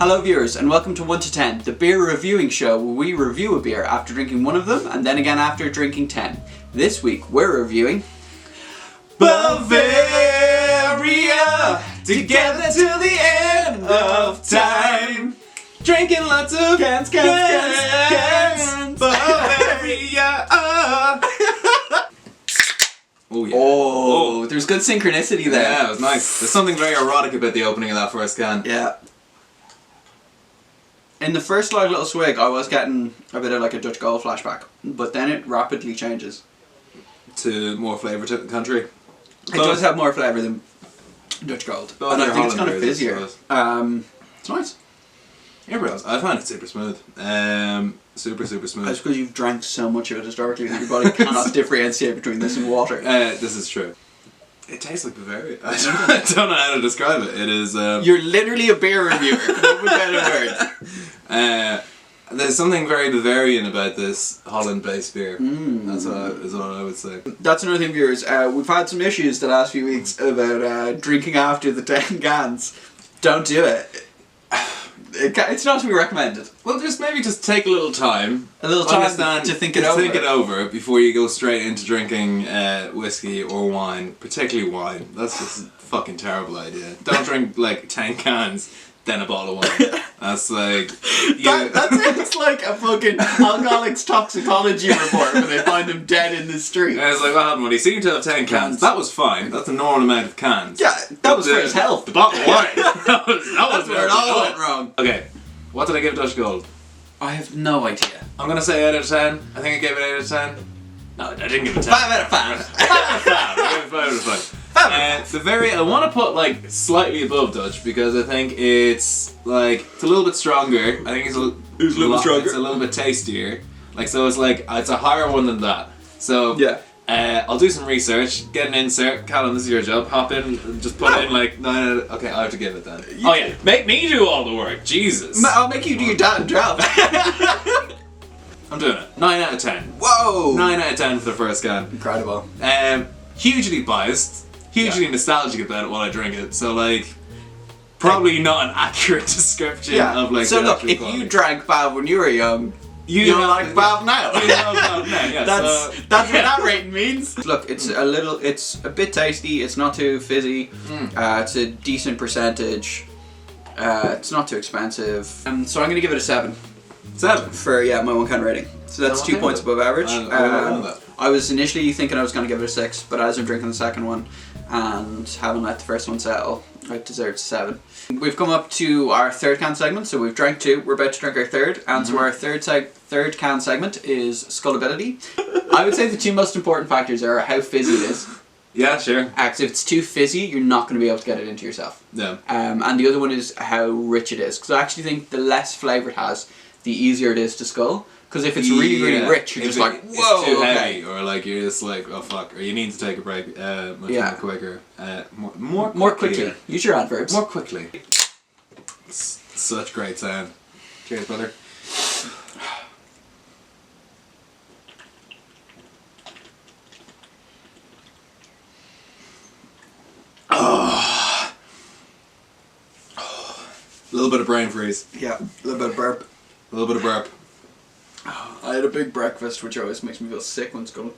Hello viewers and welcome to 1 to 10, the beer reviewing show where we review a beer after drinking one of them and then again after drinking 10. This week we're reviewing BAVARIA, together till the end of time. Drinking lots of cans. BAVARIA. Oh yeah. Oh, there's good synchronicity there. Yeah, it was nice. There's something very erotic about the opening of that first can. Yeah. In the first little swig, I was getting a bit of like a Dutch Gold flashback, but then it rapidly changes To more flavour to the country. It does have more flavour than Dutch Gold, and I think it's kind of fizzier. It's nice. Yeah, bros. I find it super smooth. Super smooth. That's because you've drank so much of it historically that your body cannot differentiate between this and water. This is true. It tastes like Bavaria. I don't know how to describe it. It is. You're literally a beer reviewer. Come up with better words. There's something very Bavarian about this Holland-based beer. That's what I would say. That's another thing, viewers. We've had some issues the last few weeks about drinking after the 10 cans. Don't do it. It's not to be recommended. Well, just take a little time. To think it over. Think it over before you go straight into drinking whiskey or wine, particularly wine. That's just a fucking terrible idea. Don't drink like 10 cans, then a bottle of wine. That's like... That sounds like a fucking alcoholics toxicology report when they find them dead in the street. And it's like, what happened when he seemed to have 10 cans? That was fine. That's a normal amount of cans. Yeah, that was for his health. The bottle of wine. that was where it all went wrong. Okay, what did I give Dutch Gold? I have no idea. I'm gonna say 8 out of 10. I think I gave it 8 out of 10. No, I didn't give it 10. 5 out of 5. 5 out of 5. I gave it 5 out of 5. Bavaria, I want to put like slightly above Dutch because I think it's like it's a little bit stronger. I think it's a little bit stronger. It's a little bit tastier. Like so, it's like it's a higher one than that. So yeah. I'll do some research, get an insert. Callum, this is your job. Hop in, and just put in like 9 out of... Okay, I have to give it then. Yeah, make me do all the work. Jesus. I'll make you do your damn job. I'm doing it. 9 out of 10. Whoa! 9 out of 10 for the first can. Incredible. Hugely biased. Hugely nostalgic about it while I drink it. So like, probably not an accurate description of like. So look, if quality. You drank Bav when you were young, you don't like Bav now. You don't like Bav now. Yeah, that's what that rating means. Look, it's a bit tasty. It's not too fizzy. It's a decent percentage. It's not too expensive. So I'm gonna give it a 7. 7 for my 1 can rating. So that's 2 points above average. I was initially thinking I was gonna give it a 6, but as I'm drinking the second one and having let the first one settle, it deserves a 7. We've come up to our third can segment, so we've drank 2, we're about to drink our third, and so our third can segment is Scalability. I would say the 2 most important factors are how fizzy it is. Yeah, sure. Because if it's too fizzy, you're not going to be able to get it into yourself. Yeah. And the other one is how rich it is, because I actually think the less flavour it has, the easier it is to scull. Because if it's really rich, you're just like, whoa, it's too heavy, or like you're just like, oh fuck, or you need to take a break much more quicker, more quickly. Use your adverbs. More quickly. Such great sound. Cheers, brother. A little bit of brain freeze. Yeah, a little bit of burp. A little bit of burp. I had a big breakfast, which always makes me feel sick when it's going.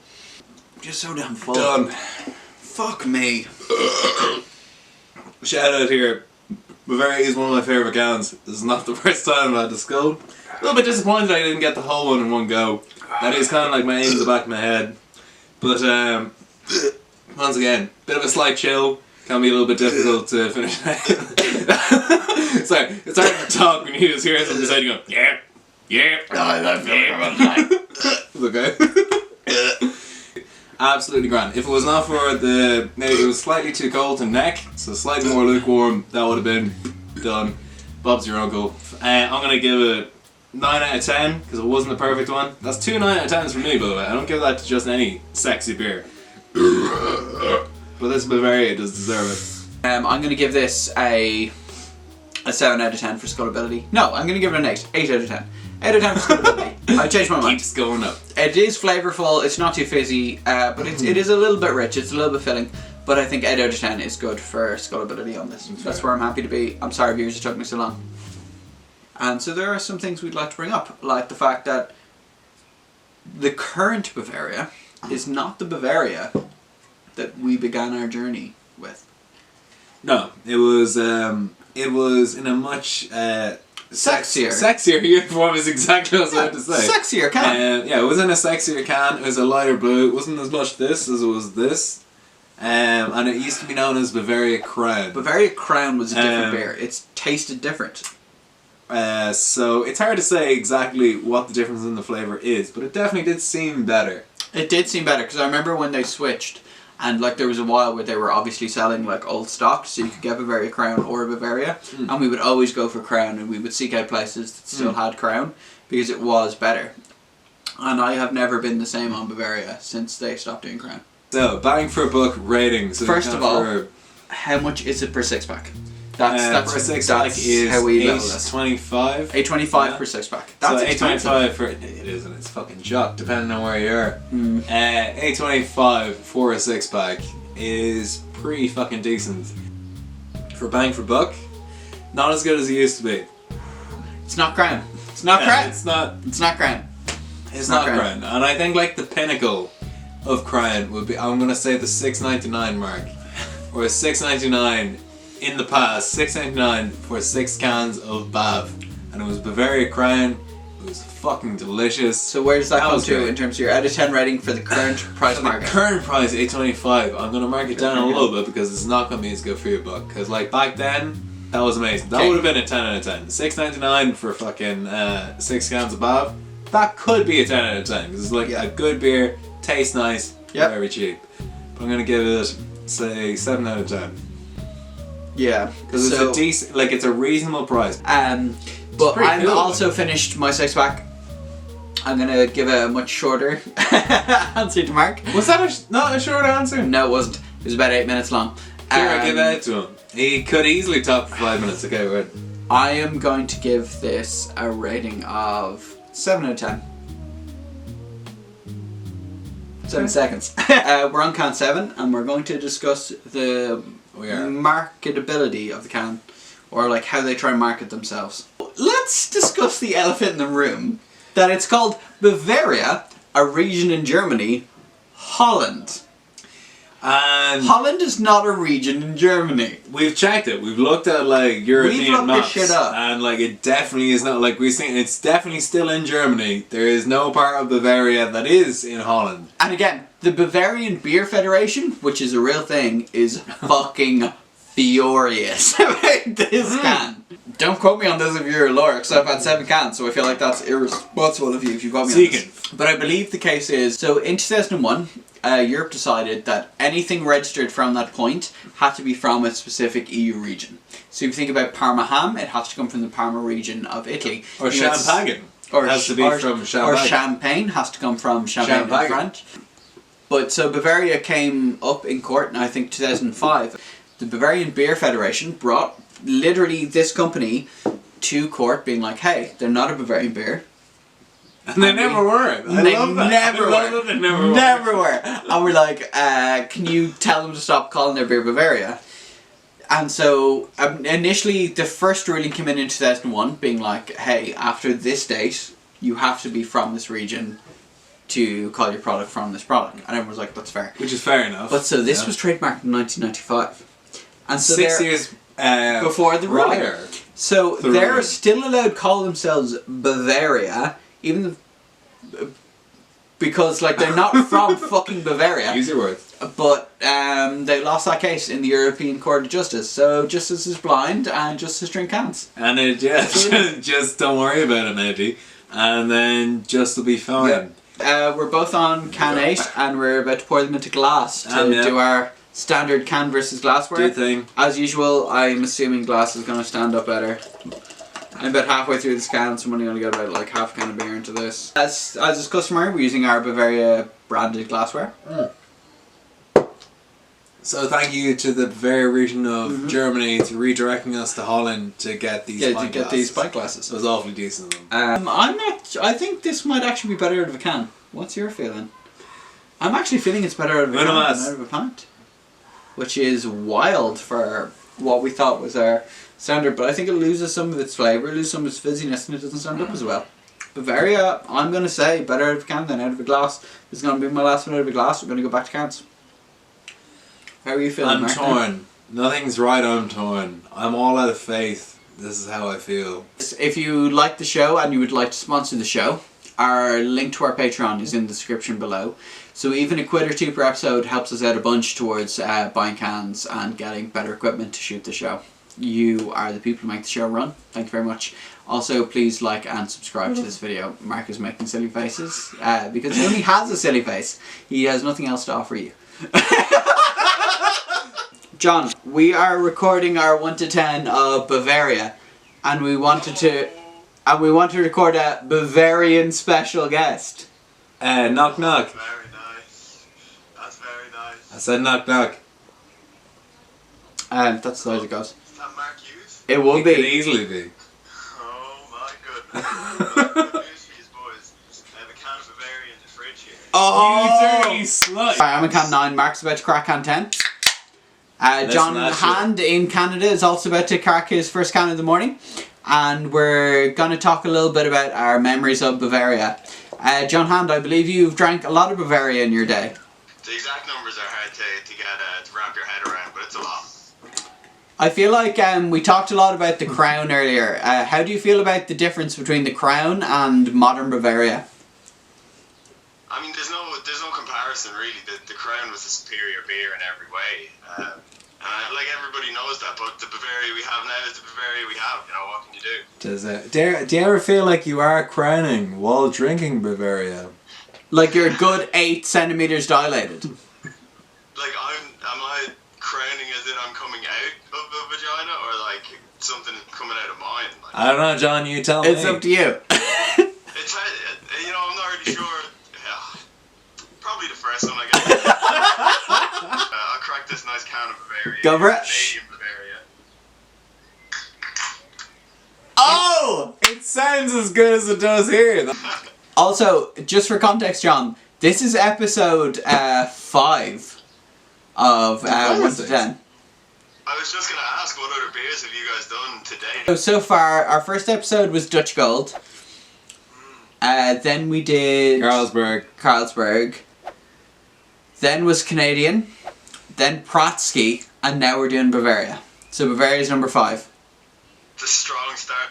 I'm just so damn full. Done. Fuck me. Shout out here. Bavaria is one of my favourite cans. This is not the first time I've had this go. A little bit disappointed I didn't get the whole one in one go. That is kind of like my aim in the back of my head. But once again, bit of a slight chill. Can be a little bit difficult to finish. Sorry, it's hard to talk when you just hear something beside you go, yeah. It's okay. Absolutely grand. If it was not for maybe it was slightly too cold to neck, so slightly more lukewarm, that would have been done. Bob's your uncle. I'm gonna give it 9 out of 10 because it wasn't the perfect one. That's 2 9 out of 10s for me, by the way. I don't give that to just any sexy beer. But this Bavaria does deserve it. I'm gonna give this a 7 out of 10 for Scalability. No, I'm gonna give it an 8. 8 out of 10. 8 out of 10 for Scalability. I changed my mind. Keeps going up. It is flavourful, it's not too fizzy, but it is a little bit rich, it's a little bit filling. But I think 8 out of 10 is good for Scalability on this. That's where I'm happy to be. I'm sorry viewers, it took me so long. And so there are some things we'd like to bring up, like the fact that the current Bavaria is not the Bavaria that we began our journey with. No, it was in a much sexier uniform is exactly what I was about to say. Sexier can. Yeah, it was in a sexier can. It was a lighter blue. It wasn't as much this as it was this. And it used to be known as Bavaria Crown. Bavaria Crown was a different beer. It tasted different. So it's hard to say exactly what the difference in the flavour is, but it definitely did seem better. It did seem better, because I remember when they switched, and like there was a while where they were obviously selling like old stock, so you could get Bavaria Crown or Bavaria, and we would always go for Crown, and we would seek out places that still had Crown, because it was better. And I have never been the same on Bavaria since they stopped doing Crown. So, bang for a buck ratings. So first of all, how much is it per 6-pack? That's per 6-pack is how we level this. $8.25. $8.25 per 6-pack. That's so expensive. $8.25 for it is, and it's fucking jock depending on where you are. $8.25 for a 6-pack is pretty fucking decent. For bang for buck, not as good as it used to be. It's not Crown. It's not Crown. It's not. It's not Crown. It's not Crown. And I think like the pinnacle of Crown would be, I'm gonna say the $6.99 mark, or $6.99 in the past, $6.99 for 6 cans of Bav, and it was Bavaria Crown. It was fucking delicious. So where does that come to in terms of your out of 10 rating for the current price market? The current price, $8.25. I'm gonna mark it down a little bit because it's not gonna be as good for your buck. Because like back then, that was amazing. That would have been a 10 out of 10. $6.99 for fucking 6 cans of Bav. That could be a 10 out of 10 because it's like a good beer, tastes nice, very cheap. But I'm gonna give it say 7 out of 10. Yeah, because it's a decent, like it's a reasonable price. But I'm also finished my 6-pack. I'm gonna give a much shorter answer to Mark. Was that not a short answer? No, it wasn't. It was about 8 minutes long. Here, give it to him. He could easily talk for 5 minutes. Okay, right. I am going to give this a rating of 7 out of 10. 7 seconds. We're on can 7, and we're going to discuss the marketability of the can, or like how they try and market themselves. Let's discuss the elephant in the room, that it's called Bavaria, a region in Germany, Holland. And Holland is not a region in Germany. We've checked it. We've looked at like European maps, this shit up. and like it definitely is not. Like we've seen, it's definitely still in Germany. There is no part of Bavaria that is in Holland. And again, the Bavarian Beer Federation, which is a real thing, is fucking furious about this can. Don't quote me on this if you're a lawyer, because I've had 7 cans, so I feel like that's irresponsible of you if you quote me on this. But I believe the case is, so in 2001, Europe decided that anything registered from that point had to be from a specific EU region. So if you think about Parma ham, it has to come from the Parma region of Italy. Or Champagne. Or has to be from Champagne. Or Champagne has to come from Champagne in French. But so Bavaria came up in court in I think 2005. The Bavarian Beer Federation brought literally this company to court being like, hey, they're not a Bavarian beer. And they never were. They never were. And we're like, can you tell them to stop calling their beer Bavaria? And so initially the first ruling came in 2001 being like, hey, after this date you have to be from this region to call your product from this product. And everyone was like, that's fair. Which is fair enough. But so this was trademarked in 1995. And so 6 years before the ruling. So they're still allowed to call themselves Bavaria, even because like they're not from fucking Bavaria. Use your words. But they lost that case in the European Court of Justice. So justice is blind and justice drink cans. And it just don't worry about it, maybe, and then just will be fine. We're both on can 8 and we're about to pour them into glass to do our standard can versus glassware. Good thing. As usual, I'm assuming glass is going to stand up better. I'm about halfway through this can, so I'm only going to get about like half a can of beer into this. As is customary, we're using our Bavaria branded glassware. So thank you to the Bavaria region of Germany to redirecting us to Holland to get these pint glasses. It was awfully decent of them. I think this might actually be better out of a can. What's your feeling? I'm actually feeling it's better out of a can than out of a pint. Which is wild for what we thought was our standard, but I think it loses some of its flavour, it loses some of its fizziness, and it doesn't stand up as well. Bavaria, I'm going to say better out of a can than out of a glass. This is going to be my last one out of a glass. We're going to go back to cans. How are you feeling, I'm Mark? torn. Nothing's right, I'm torn. I'm all out of faith. This is how I feel. If you like the show and you would like to sponsor the show, our link to our Patreon is in the description below. So even a quid or two per episode helps us out a bunch towards buying cans and getting better equipment to shoot the show. You are the people who make the show run. Thank you very much. Also, please like and subscribe to this video. Mark is making silly faces because he only has a silly face. He has nothing else to offer you. John, we are recording our 1 to 10 of Bavaria, and we wanted to record a Bavarian special guest. Knock knock. Very nice. That's very nice. I said knock knock. That's the size it goes. Is that Mark Hughes? It will It could be. easily be. Oh my goodness. Good news for you boys. I have a can of Bavaria in the fridge here. Oh! You dirty slut. I'm a can 9. Mark's about to crack can 10. John Hand in Canada is also about to crack his first can of the morning, and we're going to talk a little bit about our memories of Bavaria. John Hand, I believe you've drank a lot of Bavaria in your day. The exact numbers are hard to get to wrap your head around, but it's a lot. I feel like we talked a lot about the Crown earlier. How do you feel about the difference between the Crown and modern Bavaria? I mean, there's no comparison really. The Crown was a superior beer in every way. Like everybody knows that, but the Bavaria we have now is the Bavaria we have. You know, what can you do? Does it? Do you ever feel like you are crowning while drinking Bavaria? Like you're a good 8 centimeters dilated. Like am I crowning as in I'm coming out of a vagina, or like something coming out of mine? Like, I don't know, John. You tell me. It's up to you. it's you know, I'm not really sure. Yeah, probably the first one, I guess. I'll crack this nice can of Bavaria. Go for it. Canadian Bavaria. Oh! It sounds as good as it does here. Also, just for context, John, this is episode 5 of 1 to 10. I was just gonna ask, what other beers have you guys done today? So far, our first episode was Dutch Gold. Then we did Carlsberg. Then was Canadian. Then Pratsky. And now we're doing Bavaria. So Bavaria is number 5. It's a strong start.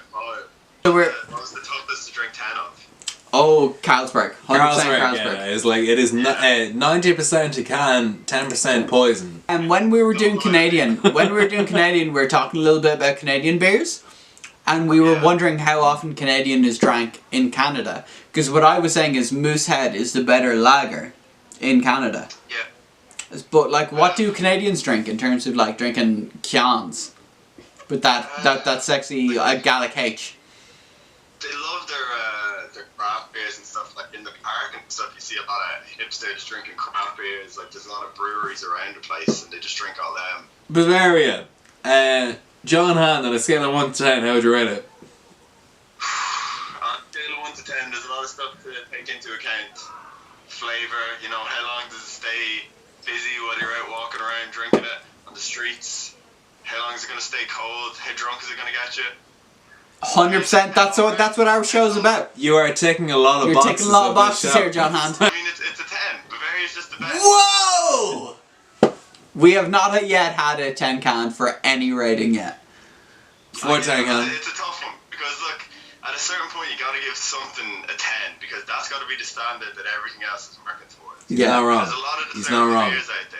So we're... What was the toughest to drink 10 of? Oh, Carlsberg. 100% Carlsberg. Yeah, it's like it is 90% a can, 10% poison. And when we were doing Canadian, we were talking a little bit about Canadian beers. And we were wondering how often Canadian is drank in Canada. Because what I was saying is Moosehead is the better lager in Canada. Yeah. But like, what do Canadians drink in terms of like drinking cans? With that sexy Gallic H. They love their craft beers and stuff. Like in the park and stuff, you see a lot of hipsters drinking craft beers. Like there's a lot of breweries around the place, and they just drink all them. Bavaria. John Hand, on a scale of 1 to 10, how would you rate it? On a scale of 1 to 10, there's a lot of stuff to take into account. Flavor, you know, how long does it stay fizzy while you're out walking around drinking it on the streets? How long is it going to stay cold? How drunk is it going to get you? 100%. That's what our show's about. You are ticking a lot of boxes. You're ticking a lot of boxes here, John Hand. I mean, it's a 10. Bavaria's just the best. Whoa! We have not yet had a 10 can for any rating yet. For 10 can. It's a tough one because look, at a certain point you got to give something a 10 because that's got to be the standard that everything else is working towards. He's not wrong. There's a lot of He's not wrong. beers out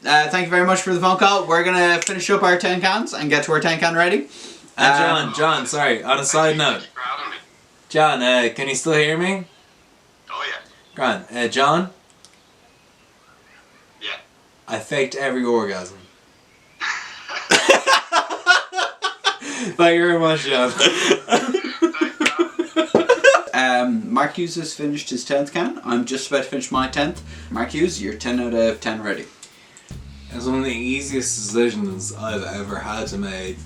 there. Thank you very much for the phone call. We're gonna finish up our 10 cans and get to our 10 can rating. And John, sorry, on a side note. Thank you for having me. John, can you still hear me? Oh yeah. Grant, John? Yeah. I faked every orgasm. Thank you very much, John. Mark Hughes has finished his 10th can. I'm just about to finish my 10th. Mark Hughes, you're 10 out of 10 ready. It's one of the easiest decisions I've ever had to make.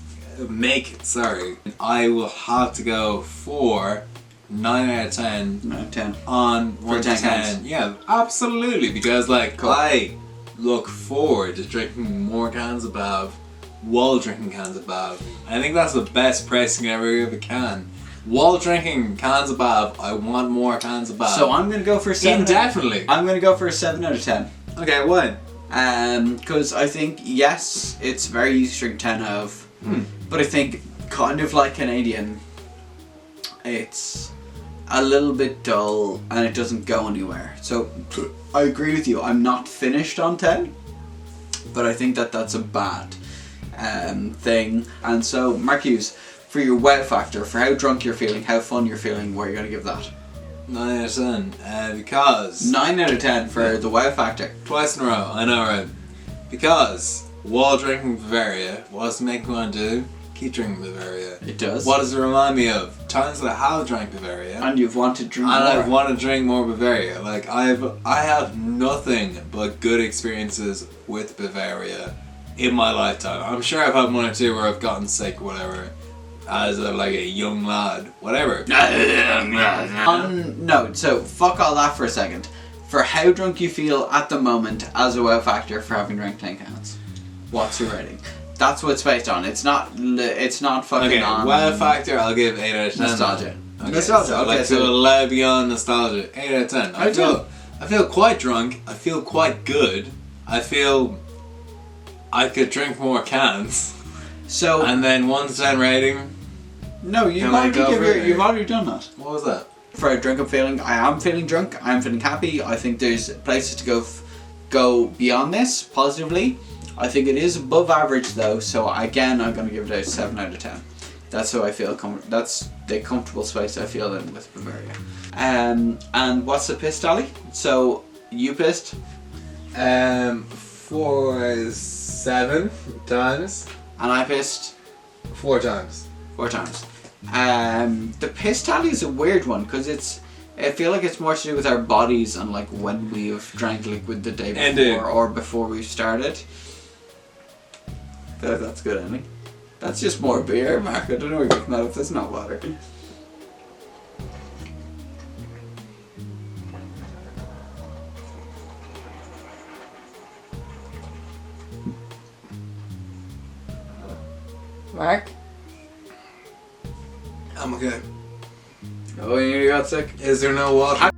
I will have to go for 9 out of 10. 9 out of 10. On For 1 to 10 10. cans. Yeah, absolutely. Because like Cool. I look forward to drinking more cans of Bav wall drinking cans of Bav. I think that's the best pricing I ever give a can. Wall drinking cans of Bav. I want more cans of Bav. So I'm gonna go for 7. Indefinitely. I'm gonna go for a 7 out of 10. Okay, why? Because I think, yes, it's very easy to drink 10 of, but I think, kind of like Canadian, it's a little bit dull and it doesn't go anywhere. So I agree with you, I'm not finished on 10, but I think that that's a bad thing. And so, Mark Hughes, for your wow factor, for how drunk you're feeling, how fun you're feeling, what are you going to give that? 9 out of 10. Because 9 out of 10 for the wow factor. twice in a row, I know, right? Because while drinking Bavaria, what does it make me want to do? Keep drinking Bavaria. It does. What does it remind me of? Times that I have drank Bavaria. And you've wanted to drink and more. I've wanted to drink more Bavaria. Like I have nothing but good experiences with Bavaria in my lifetime. I'm sure I've had one or two where I've gotten sick or whatever. As like a young lad, whatever. No, so fuck all that for a second. For how drunk you feel at the moment as a wow factor for having drank 10 cans, what's your rating? That's what it's based on. It's not fucking okay, on. Wow factor, I'll give 8 out of 10. Nostalgia. Okay, Nostalgia. So Okay, like so to a level beyond nostalgia. 8 out of 10. I feel quite drunk. I feel quite good. I feel I could drink more cans. So and then 1 to 10 rating. no, you've already done that. What was that? For a drunk feeling, I am feeling drunk. I am feeling happy. I think there's places to go beyond this positively. I think it is above average though. So again, I'm going to give it a 7 out of 10. That's how I feel. That's the comfortable space I feel in with Bavaria. And what's the piss tally? So you pissed? 7 times. And I pissed? 4 times. 4 times. The piss tally is a weird one because I feel like it's more to do with our bodies and like when we've drank liquid the day before Indeed. or before we started. I feel like that's good, Annie. That's just more beer, Mark. I don't know where you're picking that up. That's not water. Mark? I'm okay. Oh, you got sick? Is there no water?